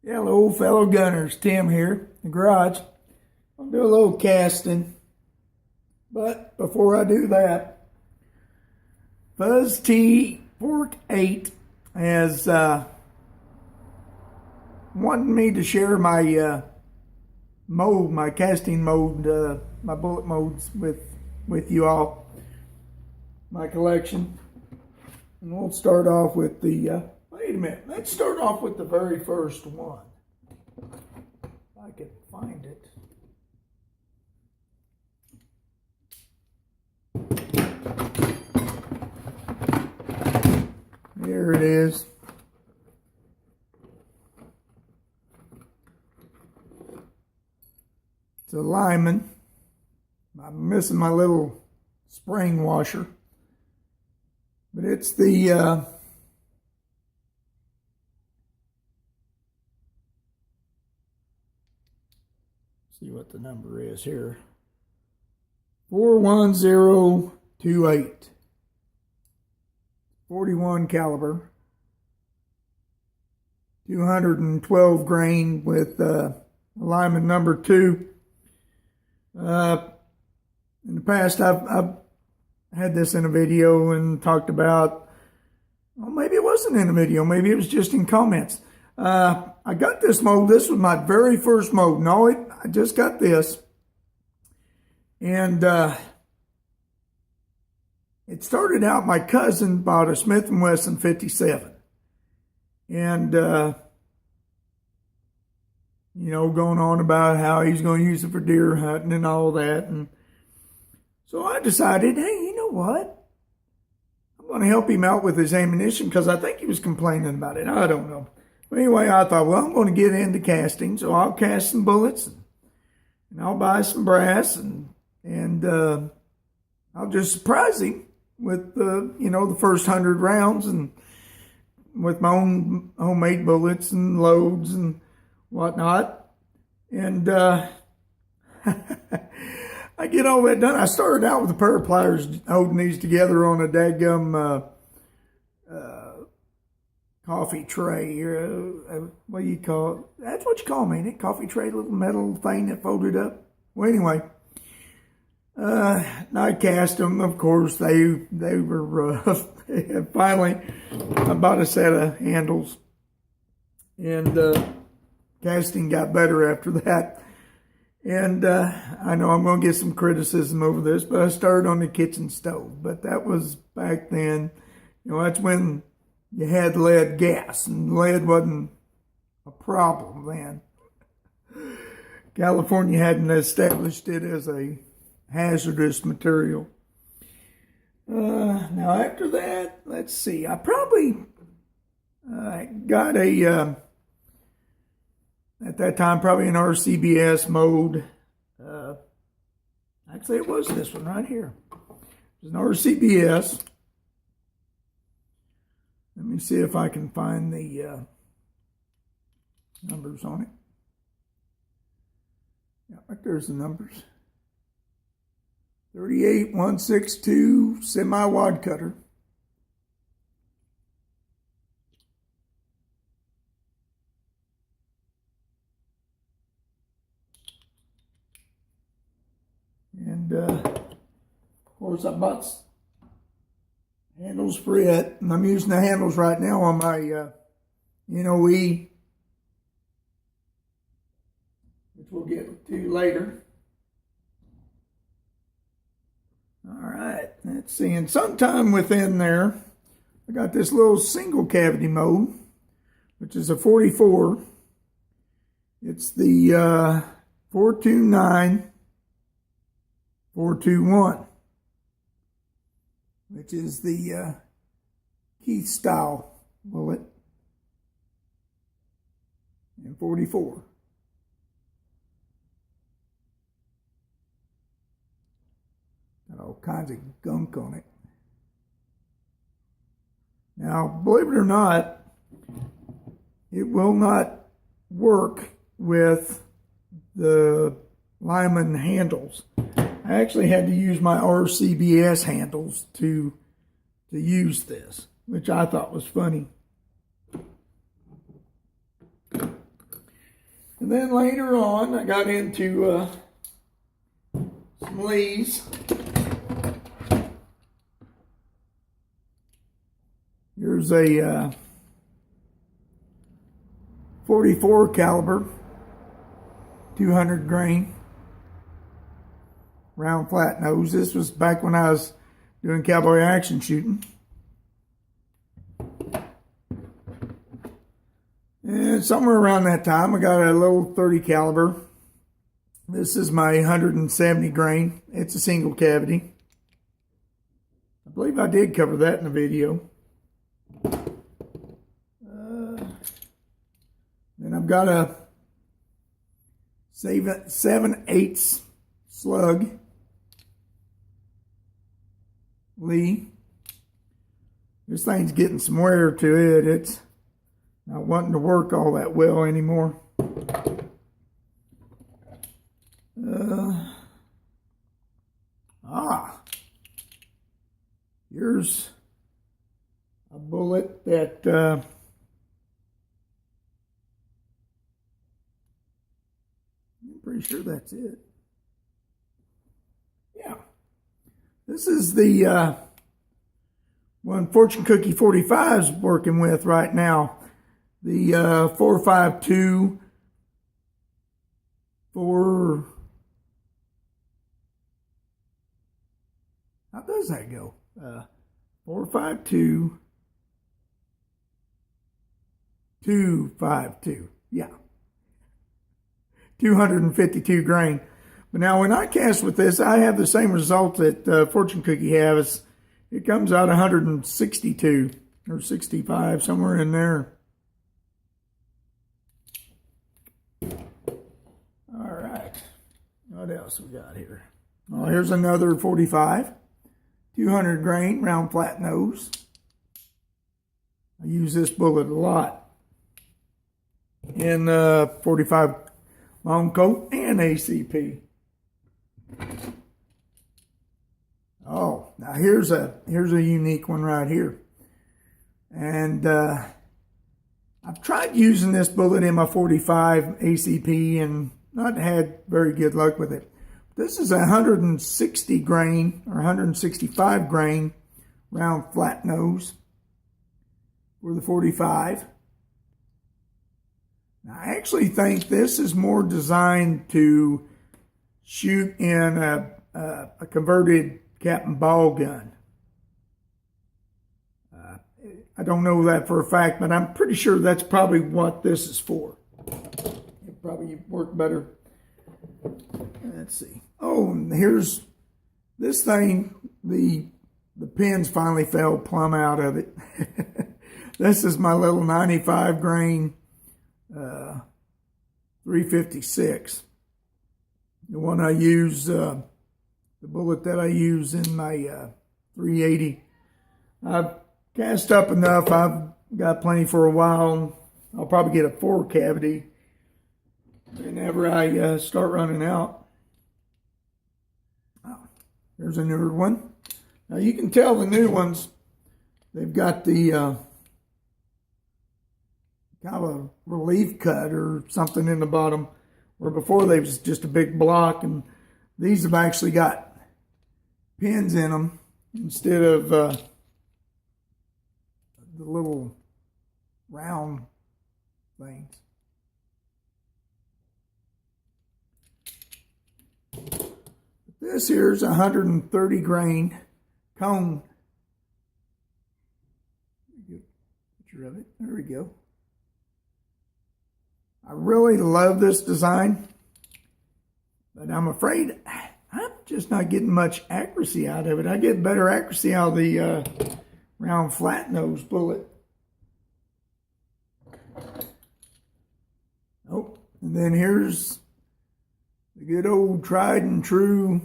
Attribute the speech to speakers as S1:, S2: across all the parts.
S1: Hello, fellow gunners. Tim here, in the garage. I'll do a little casting, but before I do that, Fuzz T Fork 8 has wanted me to share my mode, my casting mode, my bullet modes with you all, my collection. And we'll start off with the, wait a minute, let's start off with the very first one. If I could find it. There it is. It's a Lyman. I'm missing my little spring washer. But it's the see what the number is here. 41028. 41 caliber. 212 grain with Lyman number 2. In the past, I've had this in a video and talked about, well, maybe it wasn't in a video, maybe it was just in comments. I got this mold. This was my very first mold. No, I just got this. And it started out, my cousin bought a Smith & Wesson 57. And, going on about how he's going to use it for deer hunting and all that. And so I decided, hey, you know what? I'm going to help him out with his ammunition because I think he was complaining about it. I don't know. But anyway, I thought, well, I'm going to get into casting, so I'll cast some bullets and I'll buy some brass and I'll just surprise him with the first 100 rounds and with my own homemade bullets and loads and whatnot. And I get all that done. I started out with a pair of pliers holding these together on a dadgum coffee tray. What do you call it? That's what you call me, ain't it? Coffee tray, little metal thing that folded up. Well, anyway, I cast them. Of course, they were rough. Finally, I bought a set of handles, and casting got better after that. And I know I'm going to get some criticism over this, but I started on the kitchen stove. But that was back then. That's when you had lead gas, and lead wasn't a problem then. California hadn't established it as a hazardous material. Now after that, let's see. I probably got at that time, probably an RCBS mode. Actually, it was this one right here. It was an RCBS. Let me see if I can find the numbers on it. Yeah, right there's the numbers. 38162 semi-wad cutter. And of course, I bought handles for it, and I'm using the handles right now on my NOE, which we'll get to later. All right, let's see. And sometime within there, I got this little single cavity mode, which is a 44. It's the 429 421, which is the Keith style bullet in 44. Got all kinds of gunk on it. Now, believe it or not, it will not work with the Lyman handles. I actually had to use my RCBS handles to use this, which I thought was funny. And then later on, I got into some Lees. Here's a 44 caliber, 200 grain, round flat nose. This was back when I was doing cowboy action shooting. And somewhere around that time, I got a little 30 caliber. This is my 170 grain. It's a single cavity. I believe I did cover that in the video. Then I've got a 7/8 slug Lee. This thing's getting some wear to it. It's not wanting to work all that well anymore. Here's a bullet that I'm pretty sure that's it. Yeah. This is the one Fortune Cookie 45 is working with right now. The 4.52 for, how does that go? 4.52 2.52. Yeah. 252 grain. But now when I cast with this, I have the same result that Fortune Cookie has. It comes out 162 or 65, somewhere in there. All right. What else we got here? Oh, here's another 45. 200 grain, round flat nose. I use this bullet a lot in 45 long coat and ACP. Oh, now here's a unique one right here. And I've tried using this bullet in my 45 ACP and not had very good luck with it. This is a 160 grain or 165 grain round flat nose for the 45. Now, I actually think this is more designed to shoot in a converted cap and ball gun. I don't know that for a fact, but I'm pretty sure that's probably what this is for. It probably work better. Let's see. Oh, and here's this thing. The pins finally fell plumb out of it. This is my little 95 grain 356. The one I use, the bullet that I use in my 380. I've cast up enough. I've got plenty for a while. I'll probably get a 4 cavity whenever I start running out. There's a newer one. Now you can tell the new ones, they've got the kind of a relief cut or something in the bottom, where before they was just a big block, and these have actually got pins in them instead of the little round things. This here's 130 grain cone. Good picture of it. There we go. I really love this design, but I'm afraid I'm just not getting much accuracy out of it. I get better accuracy out of the round flat nose bullet. Oh, and then here's the good old tried and true.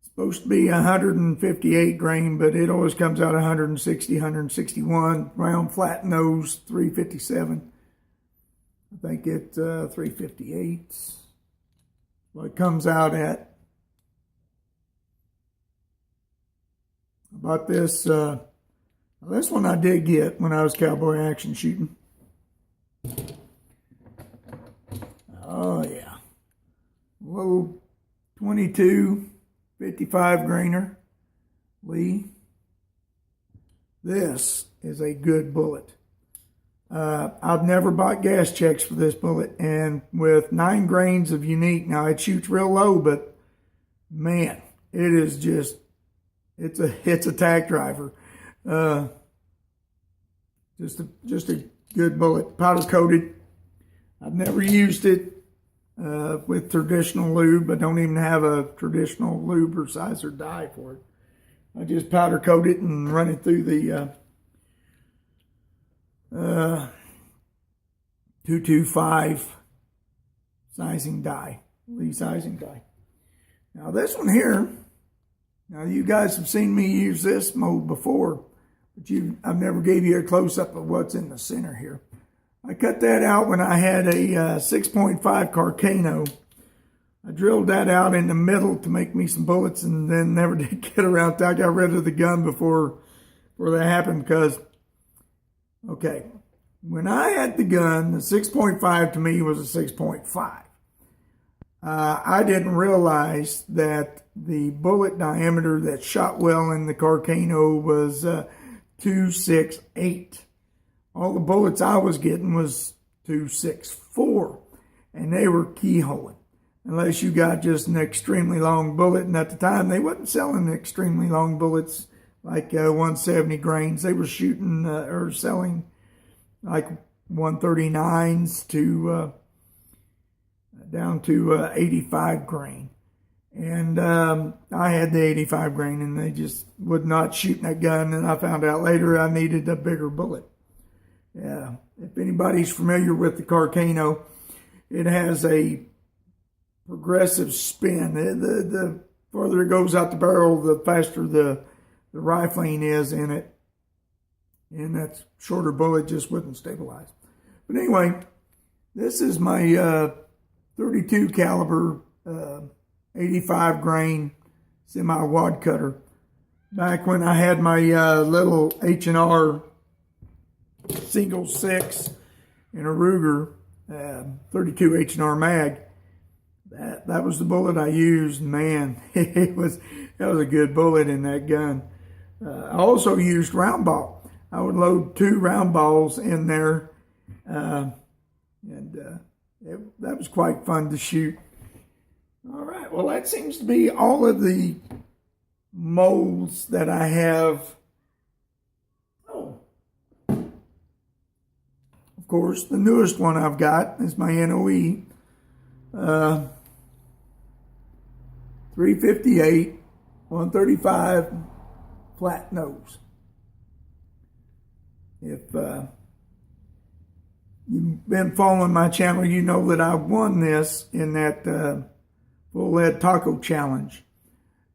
S1: Supposed to be 158 grain, but it always comes out 160, 161. Round flat nose 357. I think it's 358. What it comes out at. About this, this one I did get when I was cowboy action shooting. 22 55 grainer Lee. This is a good bullet. I've never bought gas checks for this bullet, and with 9 grains of unique, now it shoots real low, but man, it is just, it's a tack driver. Just a good bullet, powder coated. I've never used it with traditional lube. I don't even have a traditional lube or sizer dye for it. I just powder coat it and run it through the 225 sizing die, Lee sizing die. Now this one here, now you guys have seen me use this mode before, but I've never gave you a close-up of what's in the center here. I cut that out when I had a 6.5 Carcano. I drilled that out in the middle to make me some bullets, and then never did get around to. I got rid of the gun before that happened because, okay, when I had the gun, the 6.5 to me was a 6.5. I didn't realize that the bullet diameter that shot well in the Carcano was 268. All the bullets I was getting was 264, and they were keyholing. Unless you got just an extremely long bullet, and at the time they wasn't selling extremely long bullets like 170 grains. They were shooting or selling like 139s to down to 85 grain. And I had the 85 grain, and they just would not shoot that gun. And I found out later I needed a bigger bullet. Yeah, if anybody's familiar with the Carcano, it has a progressive spin. The further it goes out the barrel, the faster the rifling is in it. And that shorter bullet just wouldn't stabilize. But anyway, this is my 32 caliber 85 grain semi-wad cutter. Back when I had my little H&R single 6 in a Ruger 32 H&R mag, that was the bullet I used. Man, that was a good bullet in that gun. I also used round ball. I would load 2 round balls in there, that was quite fun to shoot. All right, well, that seems to be all of the molds that I have. Oh, of course, the newest one I've got is my NOE 358 135 flat nose. If you've been following my channel, you know that I won this in that full lead taco challenge,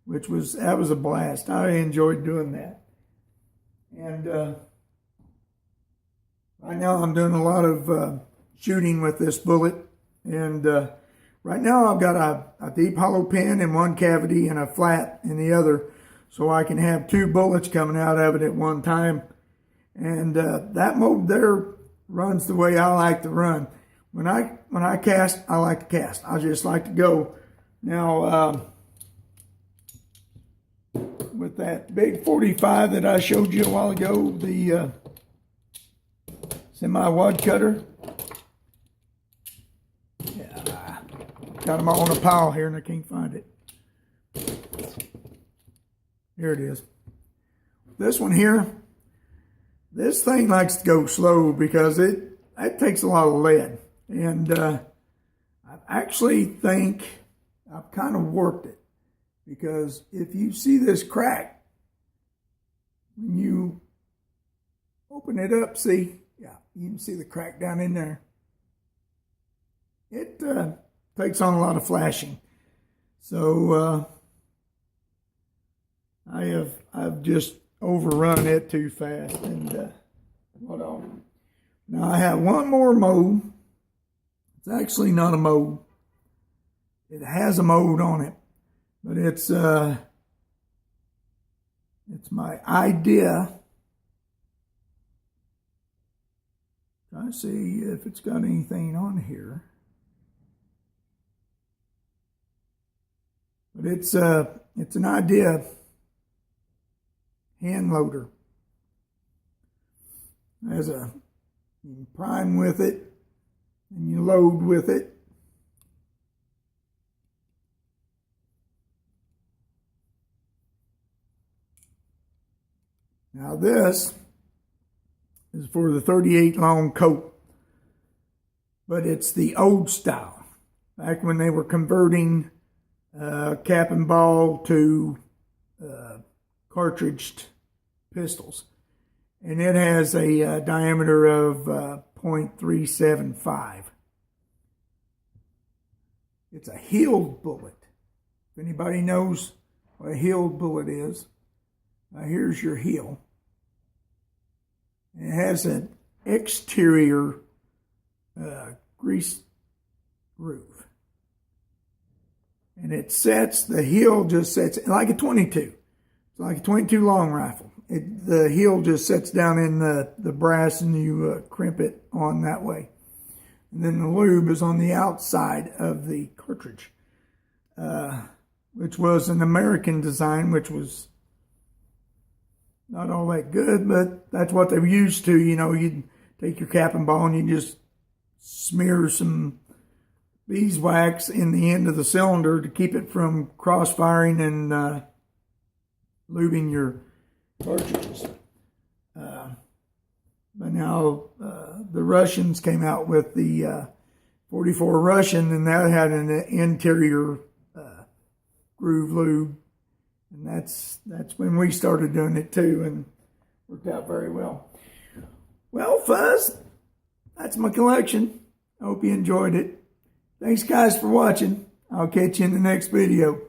S1: that was a blast. I enjoyed doing that. And right now I'm doing a lot of shooting with this bullet. And right now I've got a deep hollow pin in one cavity and a flat in the other, so I can have 2 bullets coming out of it at one time. And that mode there runs the way I like to run. When I cast, I like to cast. I just like to go. Now, with that big 45 that I showed you a while ago, the semi-wad cutter, yeah, got them all in a pile here and I can't find it. Here it is. This one here, this thing likes to go slow because it takes a lot of lead. And I actually think I've kind of worked it, because if you see this crack, when you open it up, see, yeah, you can see the crack down in there. It takes on a lot of flashing. So I've just overrun it too fast. And hold on. Now I have one more mode. It's actually not a mode. It has a mode on it, but it's my idea. Try to see if it's got anything on here. But it's an idea hand loader. You prime with it and you load with it. Now this is for the 38 long coat, but it's the old style, back when they were converting cap and ball to cartridged pistols. And it has a diameter of .375. It's a heeled bullet. If anybody knows what a heeled bullet is, here's your heel. It has an exterior grease groove. And it sets, the heel just sets like a 22. It's like a 22 long rifle. The heel just sets down in the brass and you crimp it on that way. And then the lube is on the outside of the cartridge, which was an American design, which was not all that good, but that's what they were used to. You know, you'd take your cap and ball and you just smear some beeswax in the end of the cylinder to keep it from cross-firing and lubing your cartridges. But now the Russians came out with the 44 Russian, and that had an interior groove lube. And that's when we started doing it too, and worked out very well. Well, Fuzz, that's my collection. I hope you enjoyed it. Thanks, guys, for watching. I'll catch you in the next video.